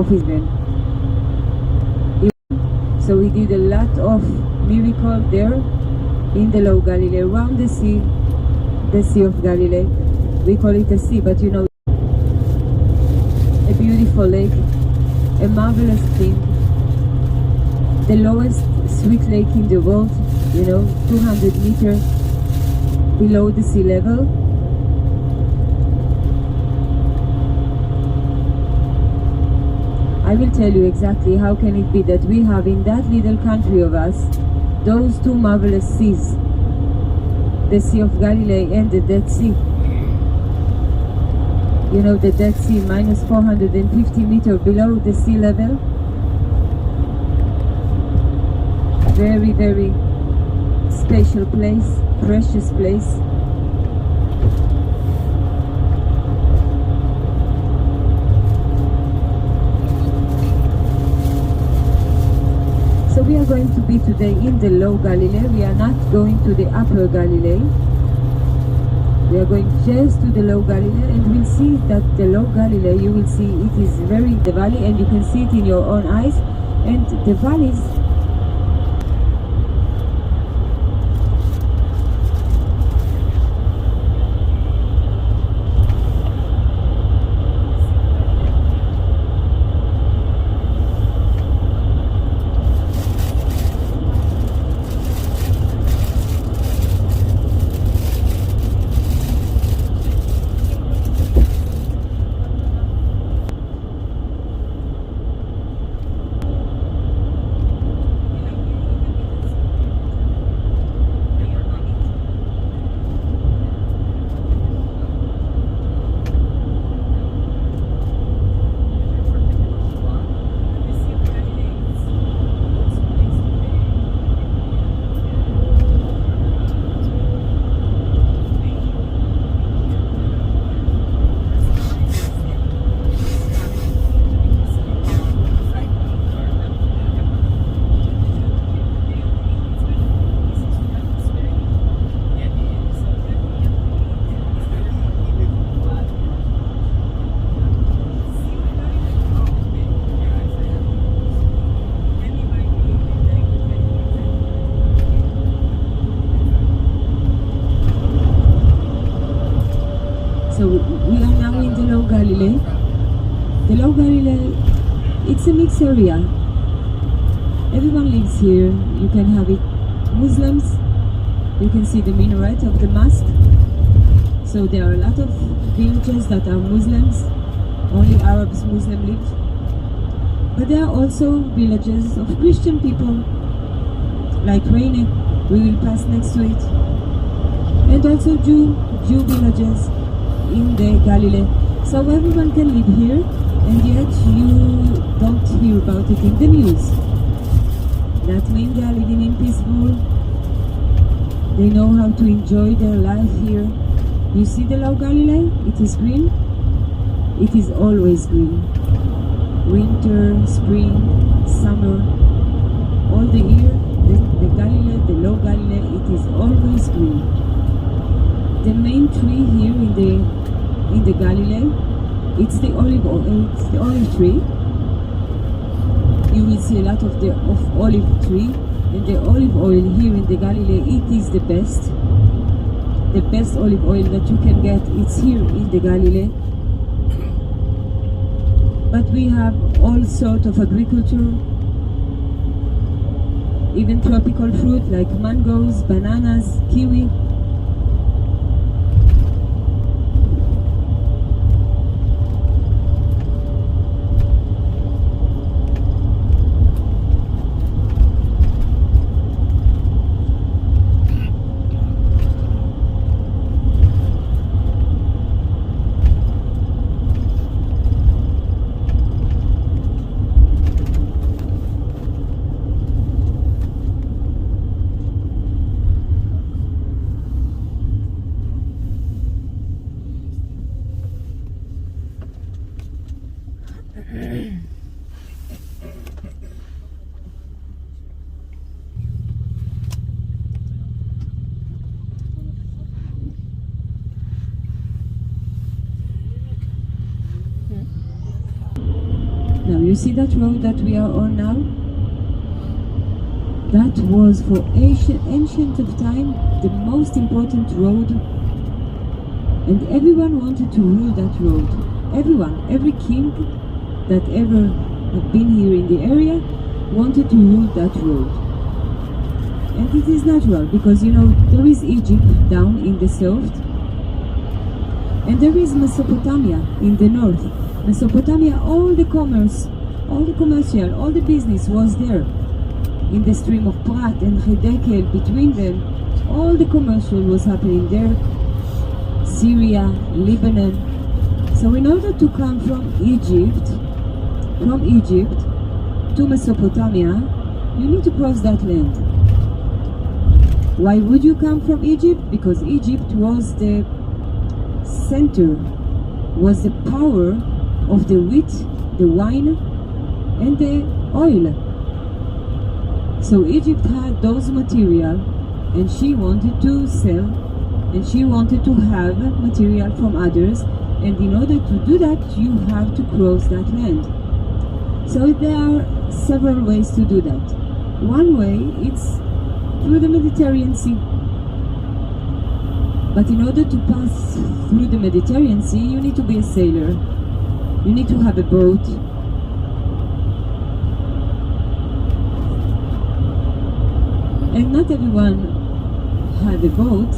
of his name. So we did a lot of miracles there in the Low Galilee, around the Sea of Galilee. We call it a sea, but you know, a beautiful lake, a marvelous thing, the lowest sweet lake in the world, you know, 200 meters below the sea level. I will tell you exactly how can it be that we have in that little country of us those two marvelous seas, the Sea of Galilee and the Dead Sea. You know, the Dead Sea, minus 450 meters below the sea level. Very, very special place, precious place. So we are going to be today in the Low Galilee. We are not going to the Upper Galilee. We are going just to the Low Galilee, and we'll see that the Low Galilee, you will see it is very, the valley, and you can see it in your own eyes. And the valleys, so we are now in the Low Galilee. The Low Galilee, it's a mixed area. Everyone lives here. You can have it Muslims. You can see the minaret of the mosque. So there are a lot of villages that are Muslims. Only Arabs, Muslim live. But there are also villages of Christian people, like Reine. We will pass next to it. And also Jew villages in the Galilee. So everyone can live here, and yet you don't hear about it in the news. That means they are living in peaceful. They know how to enjoy their life here. You see the Lago Galilee? It is green. It is always green. Winter, spring, summer, all the year, the Galilee, the Lago Galilee, it is always green. The main tree here in the Galilee, it's the olive tree. You will see a lot of olive tree, and the olive oil here in the Galilee, it is the best. The best olive oil that you can get, it's here in the Galilee. But we have all sorts of agriculture, even tropical fruit like mangoes, bananas, kiwi. Now you see that road that we are on now? That was for ancient of time the most important road, and everyone wanted to rule that road. Everyone, every king that ever had been here in the area wanted to rule that road. And it is natural because, you know, there is Egypt down in the south, and there is Mesopotamia in the north. Mesopotamia, all the commerce, all the commercial, all the business was there. In the stream of Prat and Hedekel, between them, all the commercial was happening there. Syria, Lebanon. So in order to come from Egypt to Mesopotamia, you need to cross that land. Why would you come from Egypt? Because Egypt was the center, was the power of the wheat, the wine, and the oil. So Egypt had those material, and she wanted to sell, and she wanted to have material from others, and in order to do that, you have to cross that land. So there are several ways to do that. One way, it's through the Mediterranean Sea. But in order to pass through the Mediterranean Sea, you need to be a sailor. You need to have a boat. And not everyone had a boat.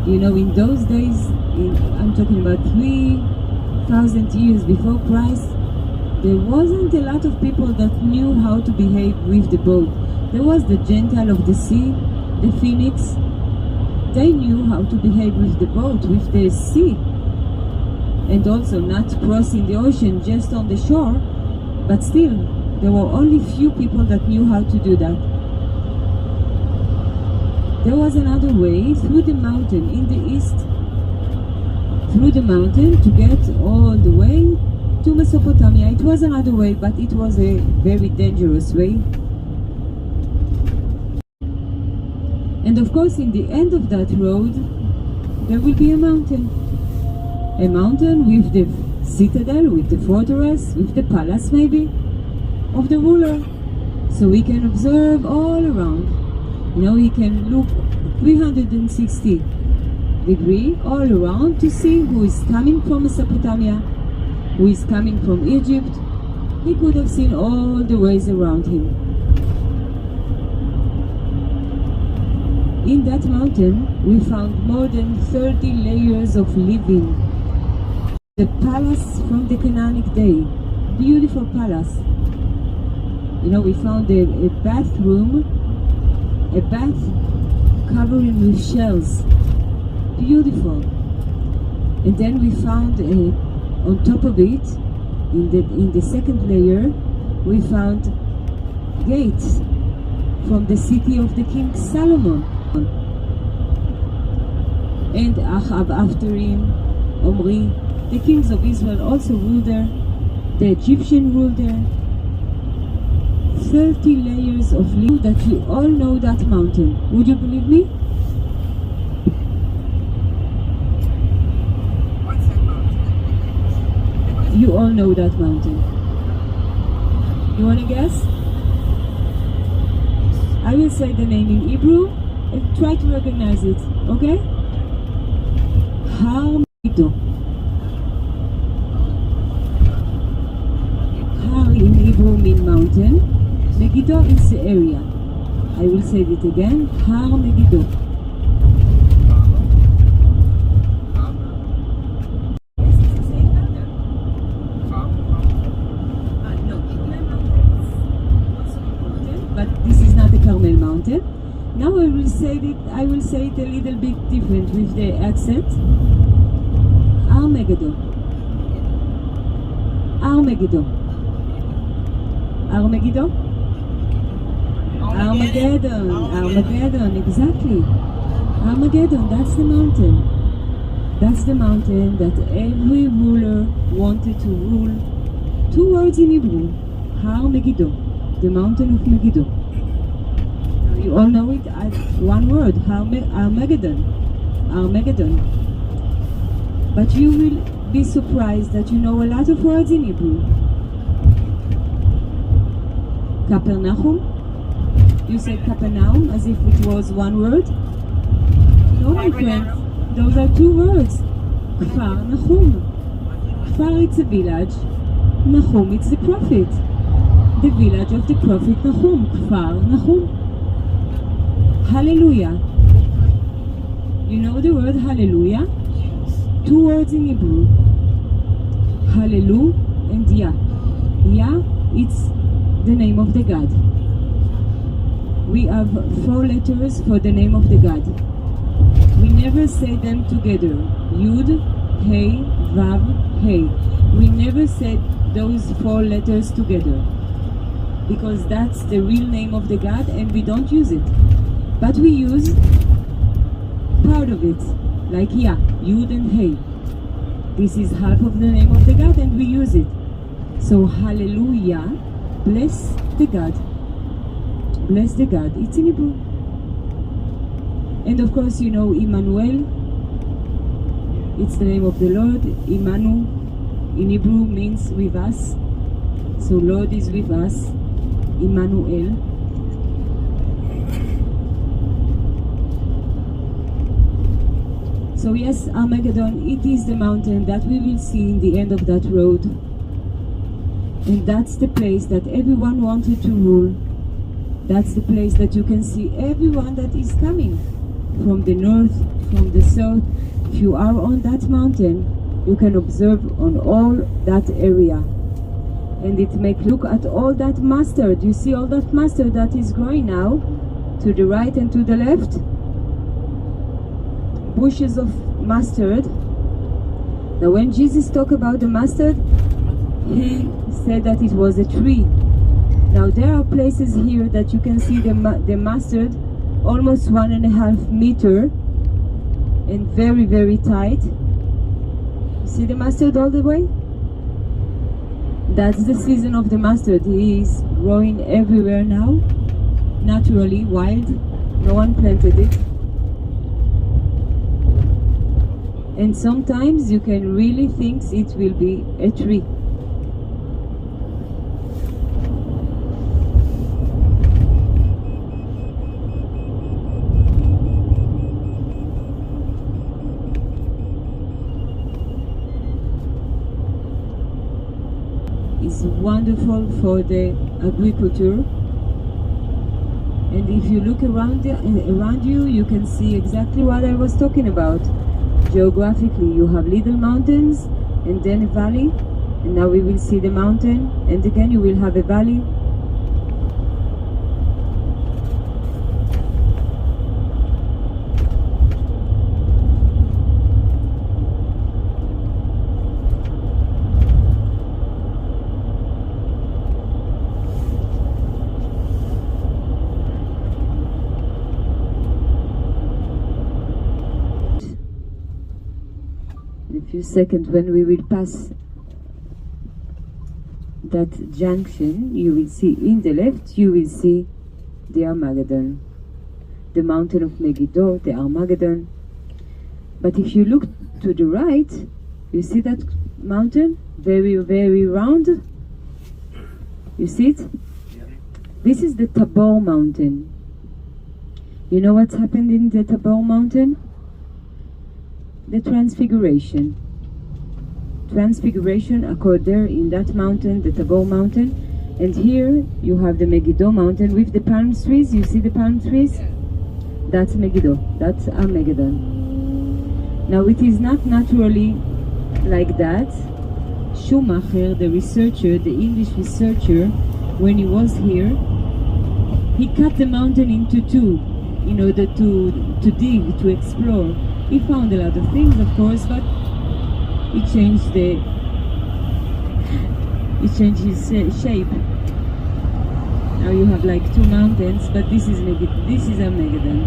You know, in those days, I'm talking about 3,000 years before Christ, there wasn't a lot of people that knew how to behave with the boat. There was the Gentile of the sea, the Phoenix. They knew how to behave with the boat, with the sea. And also not crossing the ocean just on the shore, but still, there were only few people that knew how to do that. There was another way, through the mountain in the east, through the mountain to get all the way to Mesopotamia. It was another way, but it was a very dangerous way. And of course, in the end of that road, there will be a mountain. A mountain with the citadel, with the fortress, with the palace maybe, of the ruler. So we can observe all around. You know, he can look 360 degrees all around to see who is coming from Mesopotamia, who is coming from Egypt. He could have seen all the ways around him. In that mountain, we found more than 30 layers of living. The palace from the Canaanic day, beautiful palace. You know, we found a bathroom, a bath covered with shells, beautiful. And then we found a on top of it, in the second layer, we found gates from the city of the king Solomon. And Ahab after him, Omri, the kings of Israel also ruled there, the Egyptian ruled there. 30 layers of leaves that you all know that mountain. Would you believe me? What's that mountain? You all know that mountain. You want to guess? I will say the name in Hebrew and try to recognize it, okay? Har Megiddo. Har in Hebrew means mountain. Megiddo is the area. I will say it again. Har Megiddo. Yes, it's the same mountain. No, Carmel mountain is also important, but this is not the Carmel mountain. Now I will say it a little bit different with the accent. Armageddon. Armageddon. Armageddon. Armageddon. Armageddon, exactly. Armageddon, that's the mountain. That's the mountain that every ruler wanted to rule. 2 words in Hebrew. Har Megiddo, the mountain of Megiddo. You all know it as one word, Armageddon. Armageddon. But you will be surprised that you know a lot of words in Hebrew. Capernaum. You said Capernaum as if it was one word. No, my friends. Those are 2 words. Kfar Nahum. Kfar, it's a village. Nahum, it's the prophet. The village of the prophet Nahum. Kfar Nahum. Hallelujah. You know the word hallelujah? 2 words in Hebrew. Hallelujah and Yah. Yah, it's the name of the God. We have 4 letters for the name of the God. We never say them together. Yud, Hey, Vav, Hey. We never said those 4 letters together because that's the real name of the God and we don't use it. But we use part of it, like Yah, Yud and Hey. This is half of the name of the God and we use it. So hallelujah, bless the God. Bless the God. It's in Hebrew. And of course, you know Emmanuel. It's the name of the Lord. Imanu in Hebrew means with us. So Lord is with us. Emmanuel. So yes, Armageddon, it is the mountain that we will see in the end of that road. And that's the place that everyone wanted to rule. That's the place that you can see everyone that is coming from the north, from the south. If you are on that mountain, you can observe on all that area. And it make look at all that mustard. You see all that mustard that is growing now, to the right and to the left. Bushes of mustard. Now when Jesus talked about the mustard, he said that it was a tree. Now there are places here that you can see the mustard almost 1.5 meter and very, very tight. You see the mustard all the way? That's the season of the mustard. He is growing everywhere now, naturally, wild. No one planted it. And sometimes you can really think it will be a tree. It's wonderful for the agriculture. And if you look around you, you can see exactly what I was talking about. Geographically, you have little mountains and then a valley, and now we will see the mountain, and again you will have a valley. few seconds when we will pass that junction. You will see in the left, you will see the Armageddon, the mountain of Megiddo, the Armageddon. But if you look to the right, you see that mountain, very, very round. You see it? This is the Tabor mountain. You know what's happened in the Tabor mountain? The Transfiguration. Transfiguration occurred there in that mountain, the Tabor mountain. And here you have the Megiddo mountain with the palm trees. You see the palm trees? That's Megiddo. That's Armageddon. Now it is not naturally like that. Schumacher, the researcher, the English researcher, when he was here, he cut the mountain into two in order to dig, to explore. He found a lot of things, of course, but he changed his shape. Now you have like two mountains, but this is Armageddon.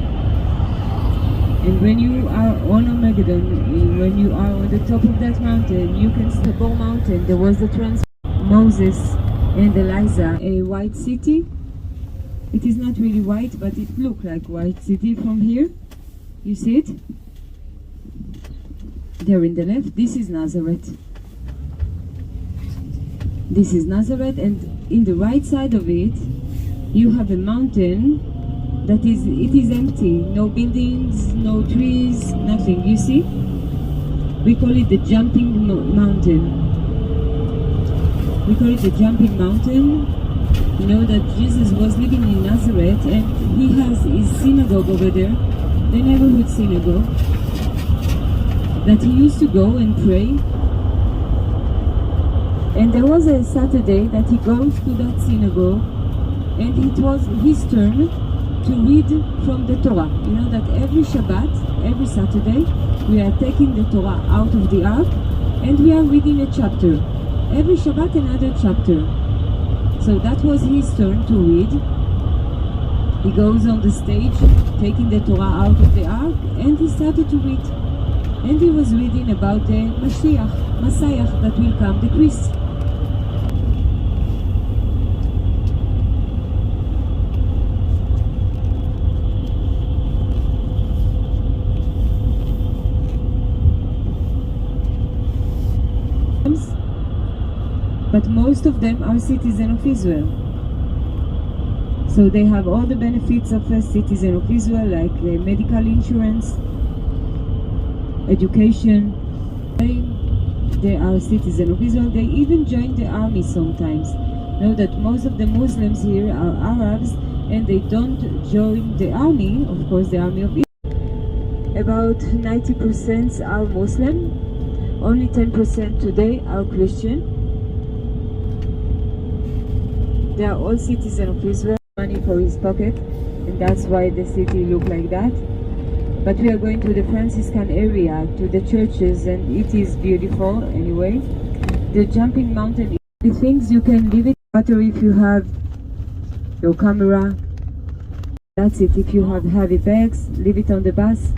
And when you are on Armageddon, when you are on the top of that mountain, you can see the Tabor mountain. There was the Moses and Eliza, a white city. It is not really white, but it looks like white city from here. You see it? There in the left, this is Nazareth. This is Nazareth, and in the right side of it, you have a mountain that is empty. No buildings, no trees, nothing. You see? We call it the jumping mountain. We call it the jumping mountain. You know that Jesus was living in Nazareth, and he has his synagogue over there, the neighborhood synagogue, that he used to go and pray. And there was a Saturday that he goes to that synagogue, and it was his turn to read from the Torah. You know that every Shabbat, every Saturday, we are taking the Torah out of the ark, and we are reading a chapter. Every Shabbat another chapter. So that was his turn to read. He goes on the stage, taking the Torah out of the ark, and he started to read. And he was reading about the Messiah that will come, the Christ. But most of them are citizens of Israel. So they have all the benefits of a citizen of Israel, like medical insurance, education. They are citizens of Israel. They even join the army sometimes. Know that most of the Muslims here are Arabs, and they don't join the army, of course, the army of Israel. About 90% are Muslim. Only 10% today are Christian. They are all citizens of Israel. Money for his pocket, and that's why the city look like that. But we are going to the Franciscan area, to the churches, and it is beautiful anyway. The jumping mountain, the things you can leave it water if you have your camera. That's it. If you have heavy bags, leave it on the bus.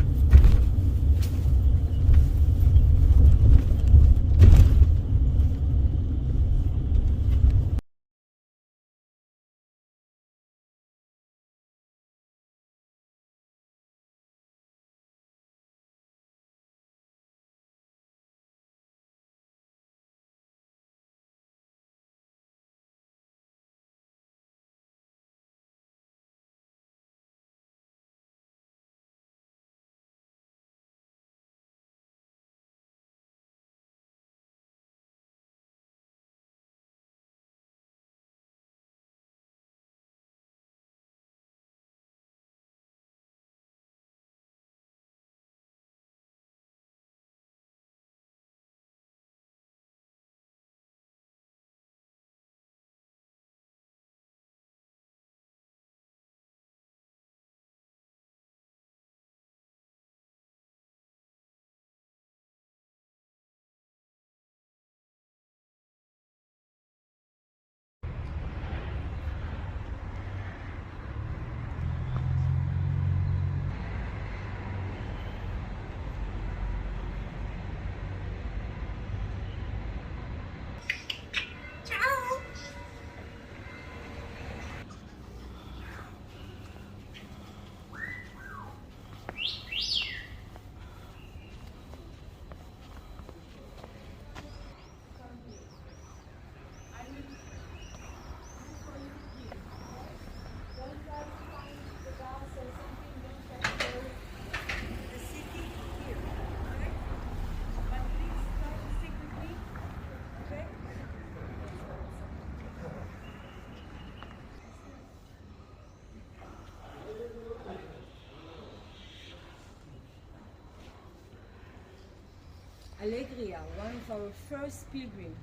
Allegria, one of our first pilgrims,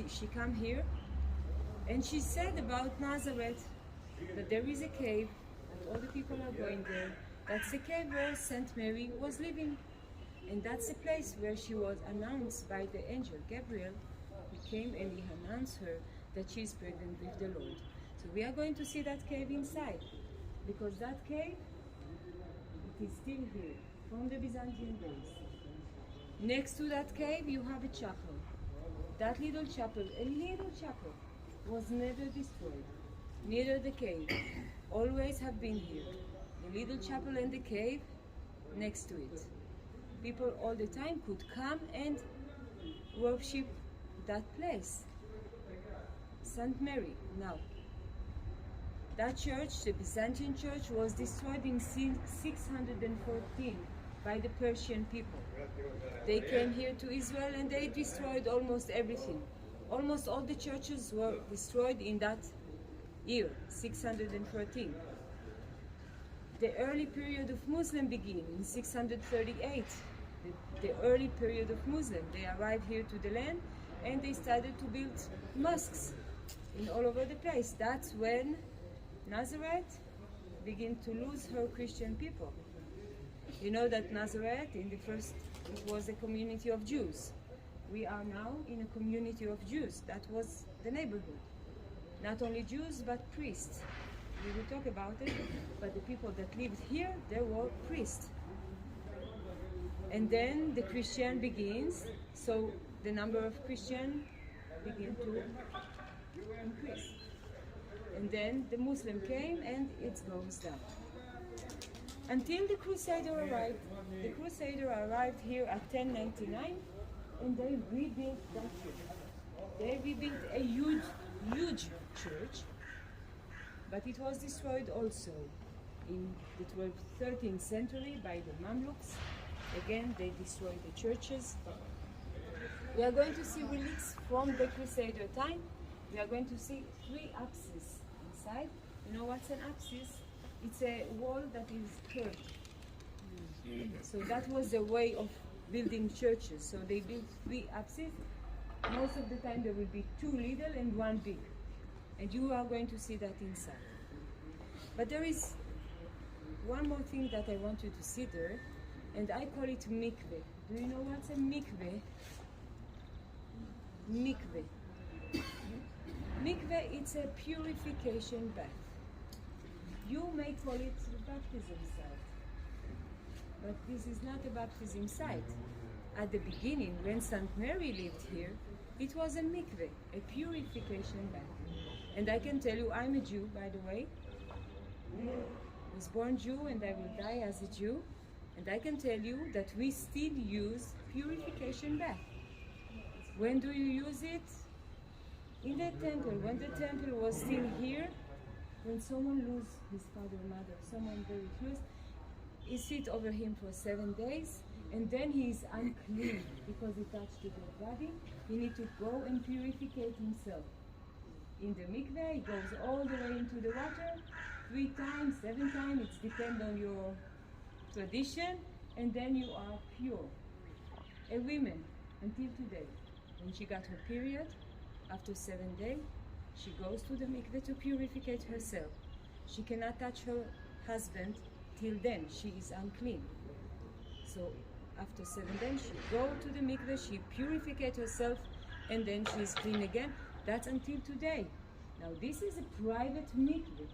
she came here and she said about Nazareth that there is a cave, that all the people are going there. That's the cave where Saint Mary was living. And that's the place where she was announced by the angel Gabriel, who came and he announced her that she is pregnant with the Lord. So we are going to see that cave inside, because that cave, it is still here, from the Byzantine days. Next to that cave, you have a chapel. That little chapel, was never destroyed. Neither the cave, always have been here. The little chapel and the cave next to it. People all the time could come and worship that place. Saint Mary. Now, that church, the Byzantine church, was destroyed in 614 by the Persian people. They came here to Israel and they destroyed almost everything. Almost all the churches were destroyed in that year, 613. The early period of Muslim began in 638. The early period of Muslim. They arrived here to the land and they started to build mosques in all over the place. That's when Nazareth began to lose her Christian people. You know that Nazareth, in the first, it was a community of Jews. We are now in a community of Jews. That was the neighborhood. Not only Jews, but priests. We will talk about it, but the people that lived here, they were priests. And then the Christian begins, so the number of Christians begin to increase. And then the Muslim came and it goes down. Until the Crusader arrived. The Crusader arrived here at 1099 and they rebuilt that church. They rebuilt a huge church, but it was destroyed also in the 12th, 13th century by the Mamluks. Again, they destroyed the churches. We are going to see relics from the Crusader time. We are going to see 3 apses inside. You know what's an apsis? It's a wall that is curved. So that was the way of building churches. So they built 3 apses. Most of the time there will be 2 little and 1 big. And you are going to see that inside. But there is one more thing that I want you to see there, and I call it mikveh. Do you know what's a mikveh? Mikveh. Mikveh, it's a purification bath. You may call it a baptism site, but this is not a baptism site. At the beginning, when Saint Mary lived here, it was a mikveh, a purification bath. And I can tell you, I'm a Jew, by the way. I was born Jew and I will die as a Jew. And I can tell you that we still use purification bath. When do you use it? In the temple. When the temple was still here, when someone loses his father or mother, someone very close, he sits over him for 7 days, and then he is unclean because he touched the dead body. He needs to go and purificate himself. In the mikveh, he goes all the way into the water, 3 times, 7 times, it depends on your tradition, and then you are pure. A woman, until today, when she got her period, after 7 days, she goes to the mikveh to purificate herself. She cannot touch her husband till then, she is unclean. So after 7 days, she go to the mikveh, she purificates herself, and then she is clean again. That's until today. Now this is a private mikveh.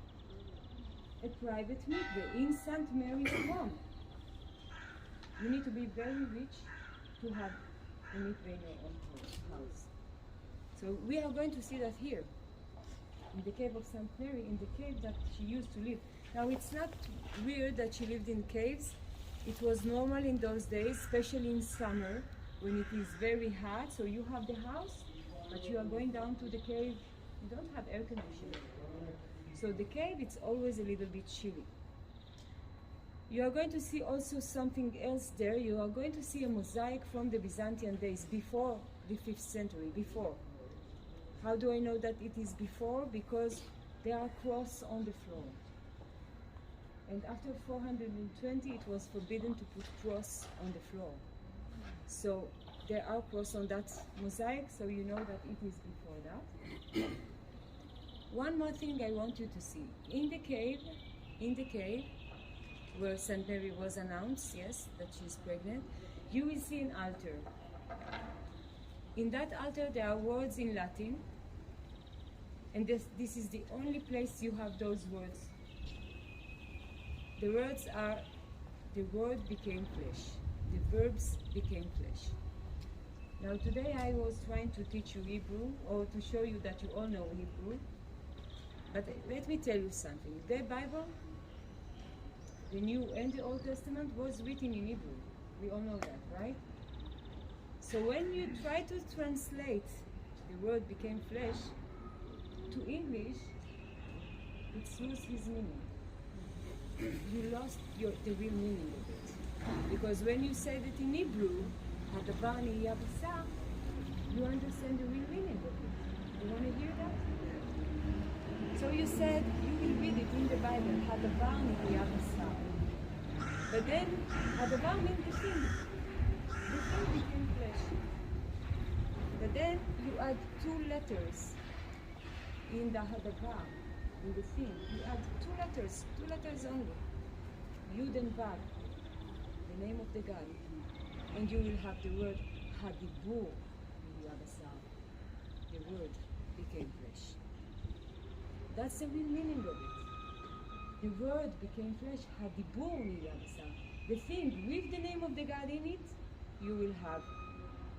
A private mikveh in St. Mary's home. You need to be very rich to have a mikveh in your own house. So we are going to see that here, in the cave of St. Mary, in the cave that she used to live. Now it's not weird that she lived in caves. It was normal in those days, especially in summer, when it is very hot. So you have the house, but you are going down to the cave, you don't have air conditioning. So the cave, it's always a little bit chilly. You are going to see also something else there. You are going to see a mosaic from the Byzantine days, before the 5th century, before. How do I know that it is before? Because there are crosses on the floor. And after 420, it was forbidden to put cross on the floor. So There are cross on that mosaic, so you know that it is before that. One more thing I want you to see. In the cave where St. Mary was announced, yes, that she's pregnant, you will see an altar. In that altar there are words in Latin, and this is the only place you have those words. The words are, the word became flesh. The verbs became flesh. Now today I was trying to teach you Hebrew, or to show you that you all know Hebrew. But let me tell you something. The Bible, the New and the Old Testament, was written in Hebrew. We all know that, right? So when you try to translate the word became flesh to English, it loses its meaning. You lost the real meaning of it. Because when you say that in Hebrew, Hadabani Yabasa, you understand the real meaning of it. You want to hear that? So you said, you will read it in the Bible, Hadabani Yabasa. But then, Hadabar means the thing. The thing became flesh. But then you add two letters in the Hadabar, in the thing. You add two letters only. Yud and Vav, the name of the God. And you will have the word Hadibur Yabasa. The word became flesh. That's the real meaning of it. The word became flesh, Hadibur Yabasa. The thing with the name of the God in it, you will have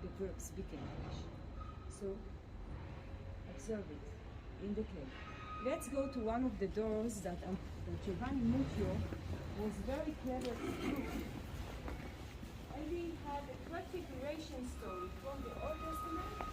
the verbs became flesh. So, observe it in the cave. Let's go to one of the doors that Giovanni Muccio was very clever to do. And he had a prefiguration story from the Old Testament.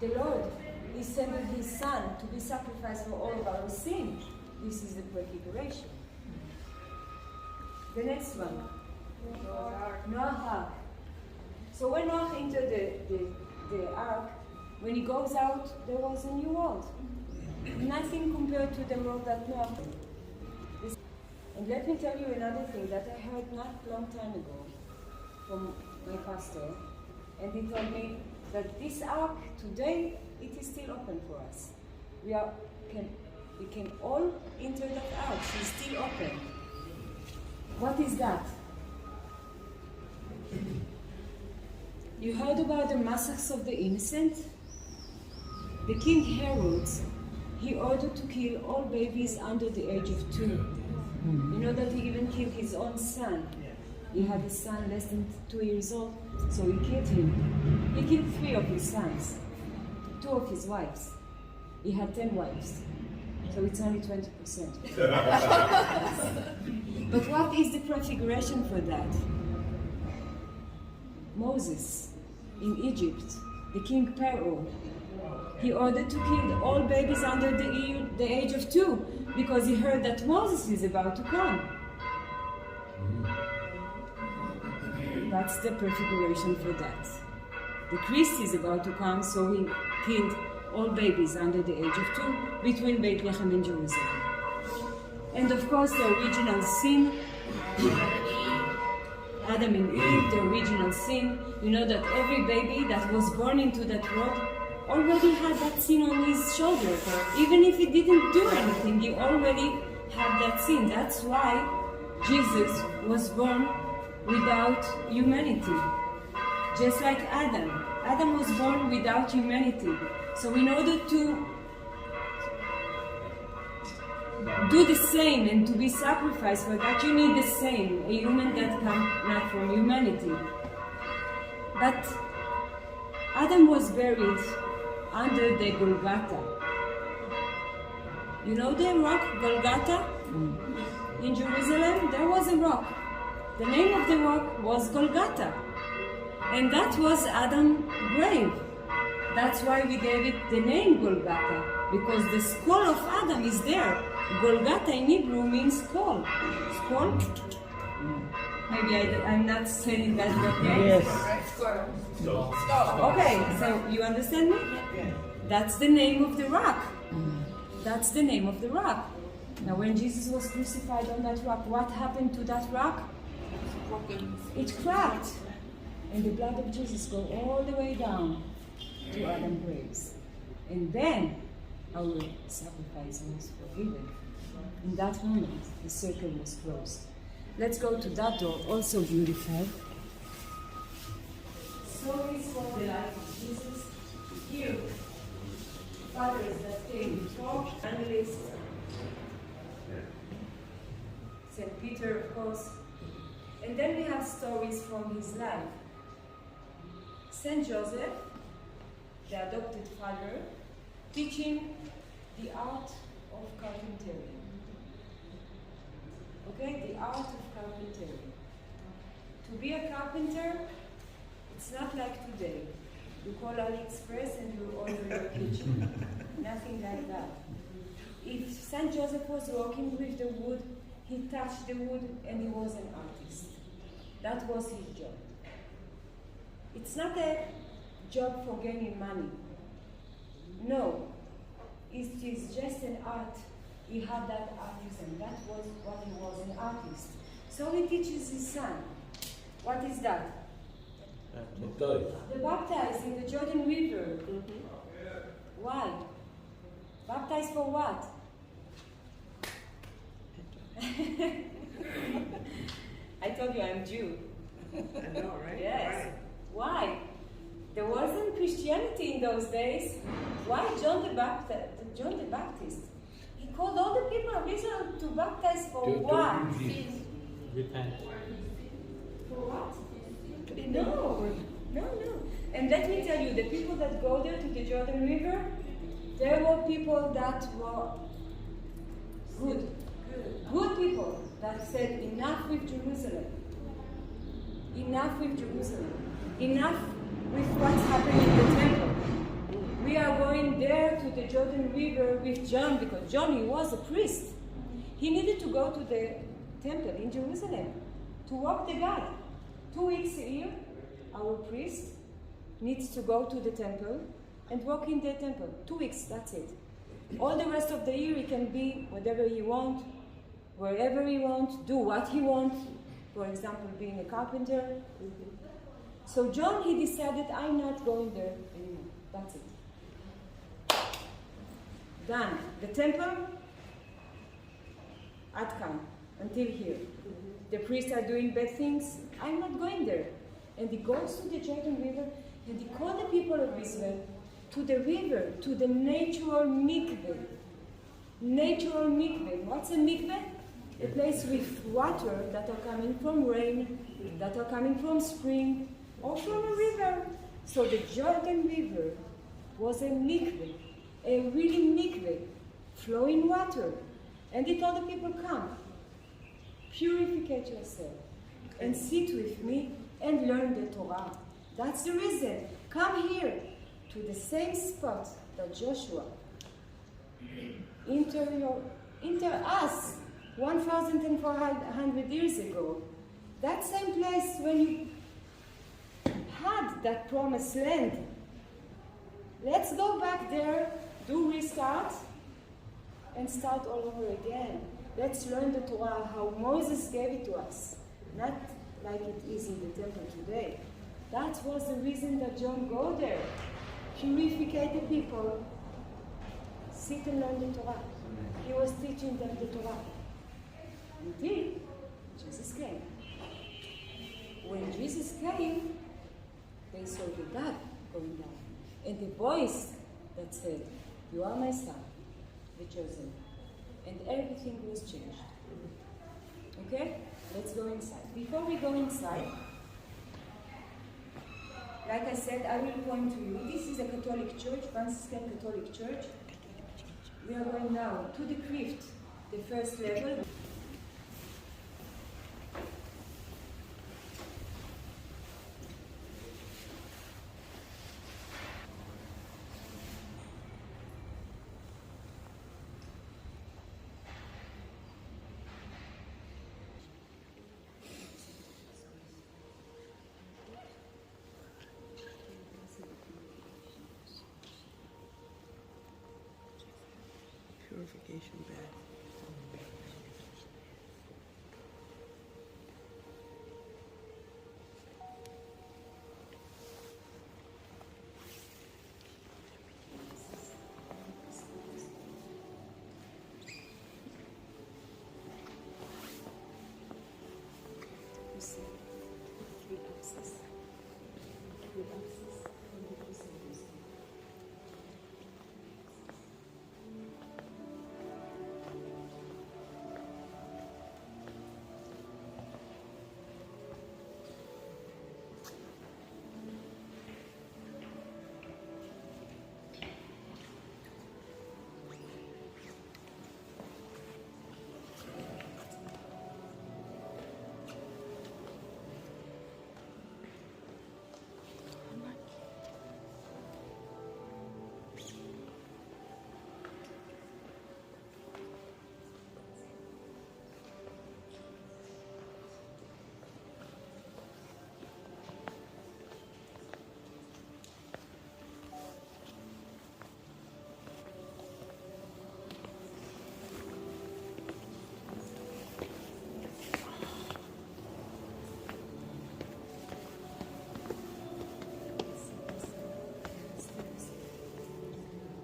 The Lord is sending His Son to be sacrificed for all of our sin. This is the prefiguration. The next one. Noah. So when Noah entered the ark, when he goes out, there was a new world. Nothing compared to the world that Noah had. And let me tell you another thing that I heard not a long time ago from my pastor. And he told me that this ark today, it is still open for us. We can all enter that ark. It's still open. What is that? You heard about the massacres of the innocent? The King Herod, he ordered to kill all babies under the age of 2. You know that he even killed his own son. He had a son less than 2 years old, so he killed him. He killed 3 of his sons, 2 of his wives. He had 10 wives, so it's only 20%. But what is the prefiguration for that? Moses in Egypt, the King Pharaoh, he ordered to kill all babies under the age of 2 because he heard that Moses is about to come. That's the prefiguration for that. The Christ is about to come, so he killed all babies under the age of 2 between Bethlehem and Jerusalem. And of course the original sin, Adam and Eve, the original sin. You know that every baby that was born into that world already had that sin on his shoulder. Even if he didn't do anything, he already had that sin. That's why Jesus was born without humanity. Just like Adam. Adam was born without humanity. So in order to do the same and to be sacrificed for that, you need the same, a human that comes not from humanity. But Adam was buried under the Golgotha. You know the rock Golgotha? In Jerusalem, there was a rock. The name of the rock was Golgotha. And that was Adam's grave. That's why we gave it the name Golgotha, because the skull of Adam is there. Golgotha in Hebrew means skull. Skull? Maybe I'm not saying that okay. Yes. Okay, so you understand me? That's the name of the rock. That's the name of the rock. Now when Jesus was crucified on that rock, what happened to that rock? It cracked. And the blood of Jesus goes all the way down to Adam's graves. And then our sacrifice was forgiven. In that moment, the circle was closed. Let's go to that door, also beautiful. Stories from the life of Jesus. Here, fathers that came before, analysts, St. Peter, of course. And then we have stories from his life. St. Joseph, the adopted father, teaching the art of carpentry. Okay, the art of carpentry. To be a carpenter, it's not like today. You call AliExpress and you order your kitchen. Nothing like that. If St. Joseph was working with the wood, he touched the wood and he was an artist. That was his job. It's not a job for gaining money. No, it is just an art. He had that artisan. That was what he was, an artist. So he teaches his son. What is that? The baptize in the Jordan River. Why? Baptize for what? I told you I'm Jew. I know, right? Yes. Right. Why? There wasn't Christianity in those days. Why John the Baptist? He called all the people of Israel to baptize for what? Repent. For what? No. And let me tell you, the people that go there to the Jordan River, there were people that were good people that said, enough with Jerusalem. Enough with Jerusalem. Enough with what's happening in the temple. We are going there to the Jordan River with John, because John, he was a priest. He needed to go to the temple in Jerusalem to walk the God. 2 weeks a year, our priest needs to go to the temple and walk in the temple. 2 weeks, that's it. All the rest of the year, he can be whatever he wants, wherever he wants, do what he wants. For example, being a carpenter. So John, he decided, I'm not going there anymore. That's it. Done. The temple, Atkan, until here. The priests are doing bad things. I'm not going there. And he goes to the Jordan River and he called the people of Israel to the river, to the natural mikveh. Natural mikveh. What's a mikveh? A place with water that are coming from rain, that are coming from spring, or from a river. So the Jordan River was a mikveh, a really mikveh, flowing water. And he told the people, come, purificate yourself, and sit with me and learn the Torah. That's the reason. Come here to the same spot that Joshua enter us 1,400 years ago. That same place when you had that promised land. Let's go back there, do restart, and start all over again. Let's learn the Torah, how Moses gave it to us, not like it is in the temple today. That was the reason that John go there. Purify the people, sit and learn the Torah. He was teaching them the Torah. Until Jesus came. When Jesus came, they saw the God going down. And the voice that said, you are my son, the chosen. And everything was changed. Okay? Let's go inside. Before we go inside, like I said, I will point to you. This is a Catholic church, Franciscan Catholic church. We are going now to the crypt, the first level. purification bed. You see, 3 boxes. 3 boxes. And the crusaders.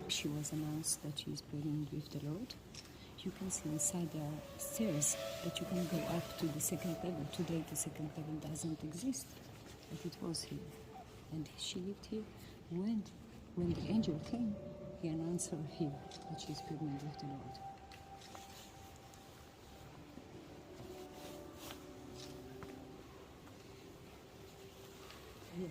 She was announced that she is pregnant with the Lord. You can see inside there are stairs that you can go up to the second level. Today the second level doesn't exist, but it was here. And she lived here. When the angel came, he announced her here that she is pregnant with the Lord. Yes.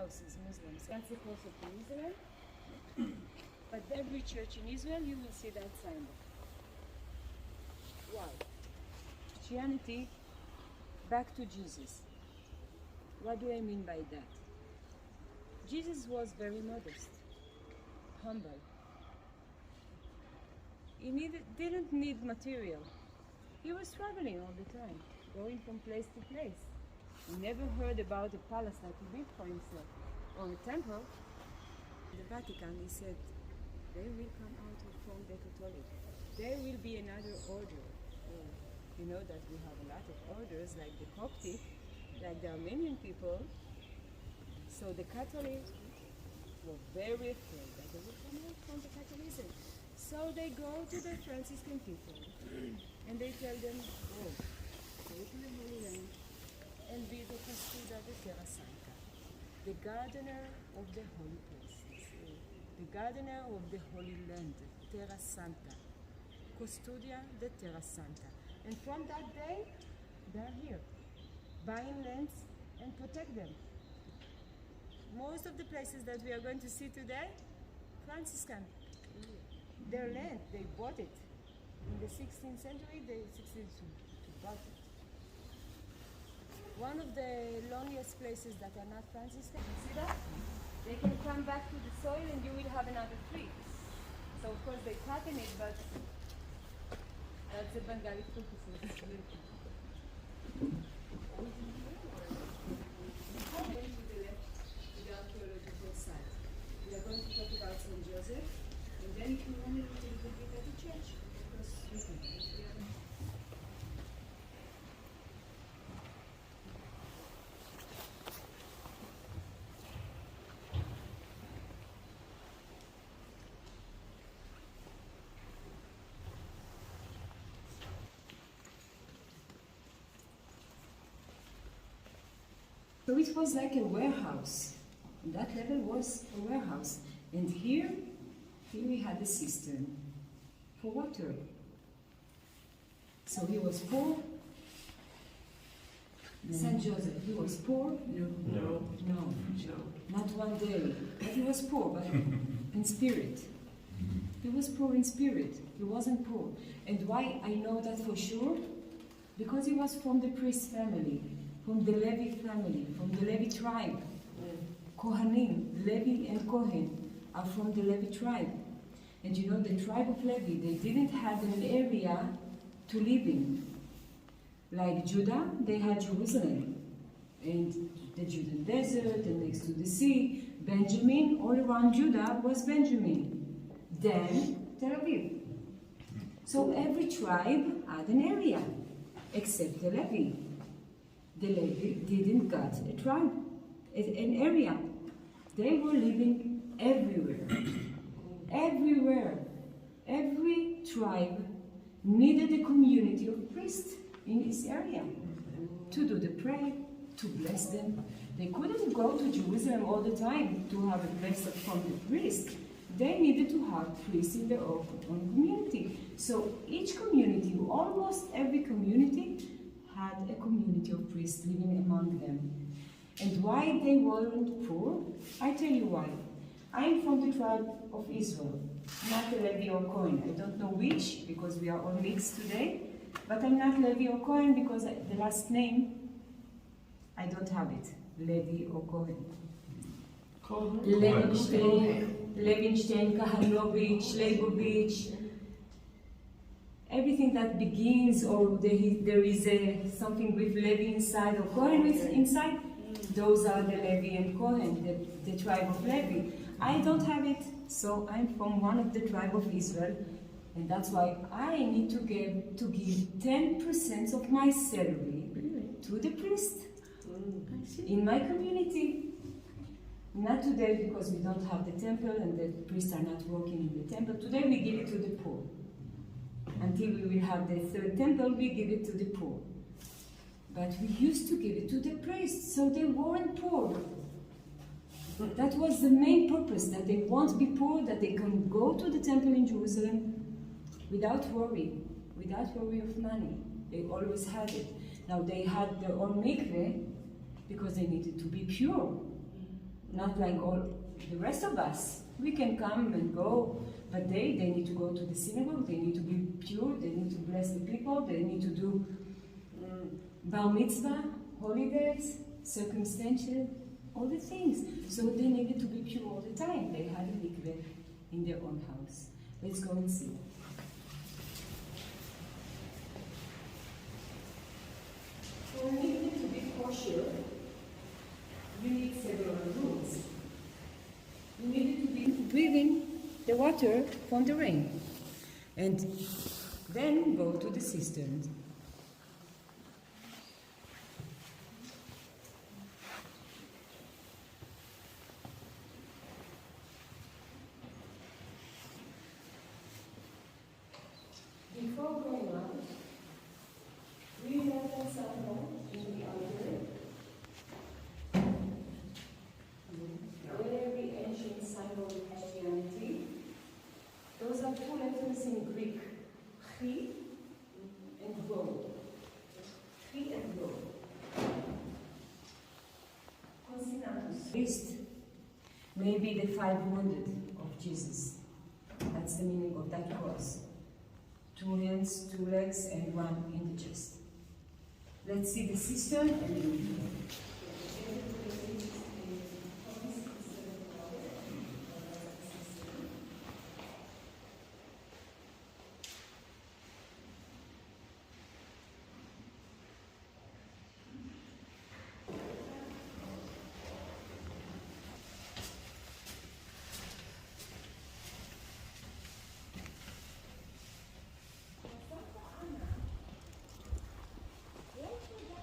houses, Muslims. That's the course of Israel. But every church in Israel, you will see that signboard. Why? Christianity back to Jesus. What do I mean by that? Jesus was very modest, humble. He didn't need material. He was traveling all the time, going from place to place. He never heard about a palace that he built for himself, or a temple. In the Vatican, he said, they will come out from the Catholic. There will be another order. You know that we have a lot of orders, like the Coptic, like the Armenian people. So the Catholics were very afraid that they would come out from the Catholicism. So they go to the Franciscan people and they tell them, go to the Holy Land and be the custodia de Terra Santa, the gardener of the holy places, the gardener of the Holy Land, Terra Santa, custodia de Terra Santa. And from that day, they're here, buying lands and protect them. Most of the places that we are going to see today, Franciscan. Their land, they bought it. In the 16th century, they succeeded to buy it. One of the loneliest places that are not Franciscan, you see that? They can come back to the soil and you will have another tree. So of course they pattern it, but that's the Bengali fruit. It's beautiful. Going to the left, to the archaeological site. We are going to talk about St. Joseph, and then if you want to look a little bit at the church, because we can. So it was like a warehouse. That level was a warehouse. And here we had a cistern for water. So he was poor. Saint Joseph, he was poor? No. Not one day. But he was poor, but in spirit. He was poor in spirit. He wasn't poor. And why I know that for sure? Because he was from the priest family. From the Levi family, from the Levi tribe. Kohanim, Levi and Kohen are from the Levi tribe. And you know, the tribe of Levi, they didn't have an area to live in. Like Judah, they had Jerusalem. And the Judean desert, and next to the sea. Benjamin, all around Judah was Benjamin. Then, Tel Aviv. So every tribe had an area, except the Levi. The Levi didn't got a tribe, an area. They were living everywhere. Everywhere. Every tribe needed a community of priests in this area to do the prayer, to bless them. They couldn't go to Jerusalem all the time to have a blessing from the priest. They needed to have priests in their own community. So each community, almost every community, had a community of priests living among them. And why they weren't poor? I tell you why. I'm from the tribe of Israel, not a Levi or Cohen. I don't know which, because we are all mixed today, but I'm not Levi or Cohen because the last name, I don't have it, Levi or Cohen. Levinstein, Kahanovich, Leibovich, everything that begins or there is something with Levi inside or Cohen inside, those are the Levi and Cohen, the tribe of Levi. I don't have it, so I'm from one of the tribe of Israel, and that's why I need to give 10% of my salary to the priest in my community. Not today because we don't have the temple and the priests are not working in the temple. Today we give it to the poor. Until we will have the third temple, we give it to the poor. But we used to give it to the priests, so they weren't poor. That was the main purpose, that they won't be poor, that they can go to the temple in Jerusalem without worry of money. They always had it. Now they had their own mikveh because they needed to be pure. not like all the rest of us. We can come and go, but they need to go to the synagogue, they need to be pure, they need to bless the people, they need to do bar mitzvah, holidays, circumstantial, all the things. So they needed to be pure all the time. They had a mikveh in their own house. Let's go and see. For a mikveh to be kosher, you need several rules. You needed to be breathing the water from the rain, and then go to the cistern. Before going out, we have a symbol in the altar. Very ancient symbol of Christianity. Those are two letters in Greek, chi and vo. Chi and vo. Consinatus. List may be the 5 wounded of Jesus. That's the meaning of that cross. 2 hands, 2 legs, and 1 in the chest. Let's see the cistern and then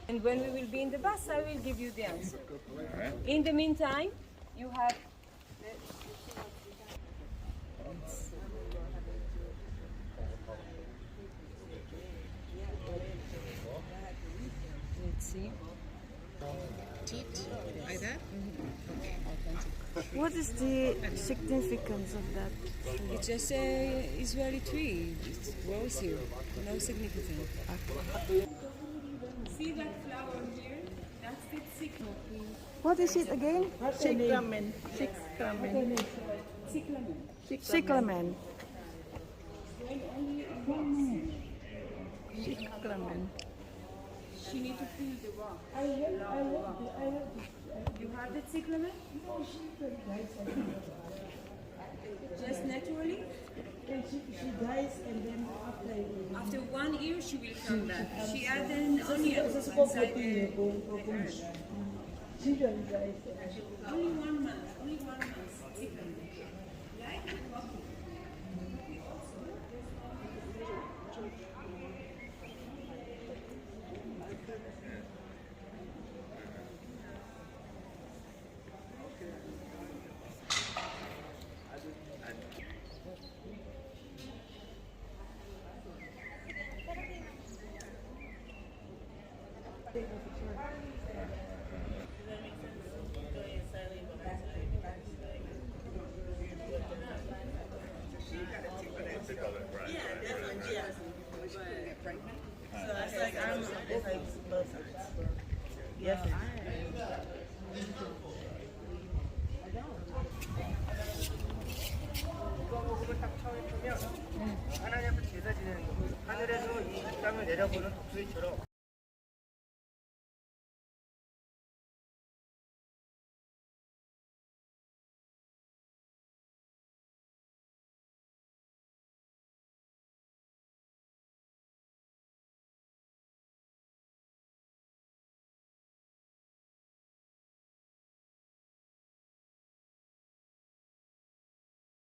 and when we will be in the bus, I will give you the answer. In the meantime, you have let's see. Like that? What is the significance of that? It's just a Israeli tree. It grows here. No significance. see that flower here? That's the sickle. What is it again? Cyclamen. Cyclamen. Cyclamen. Cyclamen. Cyclamen. She need to feel the rock. You have the cyclamen? No, she dies. Just naturally? She dies and then After 1 year, she will come back. She had an onion inside the earth. She don't dies. Only 1 month. Only 1 month. Cyclamen. Like the coffee. Yes. 목을 딱 처음에 펴면 하나님 앞에 제사 지내는 겁니다. 하늘에서 이 땅을 내려보는 독수리처럼